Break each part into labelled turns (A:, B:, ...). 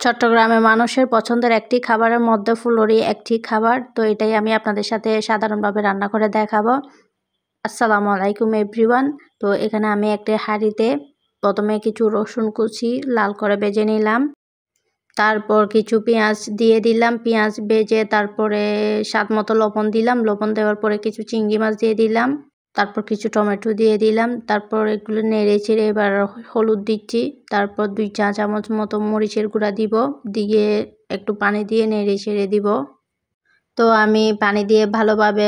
A: চট্টগ্রামের মানুষের পছন্দের একটি খাবারের মধ্যে ফুলুরি একটি খাবার। তো এটাই আমি আপনাদের সাথে সাধারণভাবে রান্না করে দেখাবো। আসসালামু আলাইকুম এভরিওয়ান। তো এখানে আমি একটা হাঁড়িতে প্রথমে কিছু রসুন কুচি লাল করে ভেজে নিলাম। তারপর কিছু পেঁয়াজ দিয়ে দিলাম, পেঁয়াজ ভেজে তারপরে স্বাদ মতো লবণ দিলাম, লবণ দেওয়ার পরে কিছু চিংড়ি মাছ দিয়ে দিলাম, তারপর কিছু টমেটো দিয়ে দিলাম। তারপর এগুলো নেড়ে চেড়ে এবার হলুদ দিচ্ছি, তারপর 2 চা চামচ মতো মরিচের গুঁড়া দিব, দিয়ে একটু পানি দিয়ে নেড়ে চেড়ে দিব। তো আমি পানি দিয়ে ভালোভাবে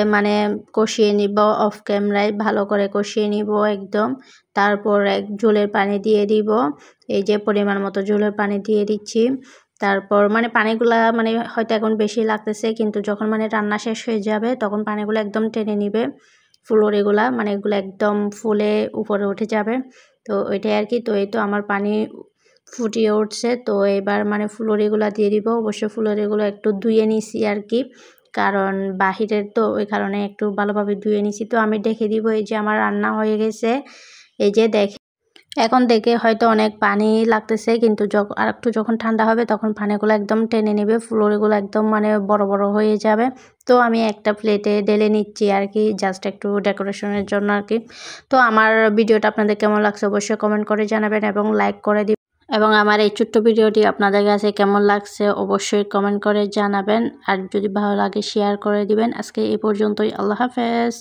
A: কষিয়ে নিব, অফ ক্যামেরায় ভালো করে কষিয়ে নিব একদম। তারপর ঝোলের পানি দিয়ে দিব, এই যে পরিমাণ মতো ঝোলের পানি দিয়ে দিচ্ছি। তারপর পানিগুলা হয়তো এখন বেশি লাগতেছে, কিন্তু যখন রান্না শেষ হয়ে যাবে তখন পানিগুলো একদম টেনে নিবে। ফুলুরিগুলা এগুলো একদম ফুলে উপরে উঠে যাবে। তো ওইটাই আর কি। তো এই তো আমার পানি ফুটিয়ে উঠছে। তো এবার ফুলুরিগুলা দিয়ে দিব। অবশ্যই ফুলুরিগুলো একটু ধুয়ে নিছি আর কি, কারণ বাহিরের তো ওই কারণে একটু ভালোভাবে ধুয়ে নিছি। তো আমি দেখে দিব, এই যে আমার রান্না হয়ে গেছে। এই যে দেখে এখন দেখে হয়তো অনেক পানি লাগতেছে, কিন্তু যখন ঠান্ডা হবে তখন পানিগুলো একদম টেনে নেবে, ফুলুরিগুলো একদম বড় বড় হয়ে যাবে। তো আমি একটা প্লেটে ঢেলে নিচ্ছি আর কি, জাস্ট একটু ডেকোরেশনের জন্য আর কি। তো আমার ভিডিওটা আপনাদের কেমন লাগছে অবশ্যই কমেন্ট করে জানাবেন এবং লাইক করে দিবেন, এবং আমার এই ছোট্ট ভিডিওটি আপনাদের কাছে কেমন লাগছে অবশ্যই কমেন্ট করে জানাবেন, আর যদি ভালো লাগে শেয়ার করে দিবেন। আজকে এই পর্যন্তই। আল্লাহ হাফেজ।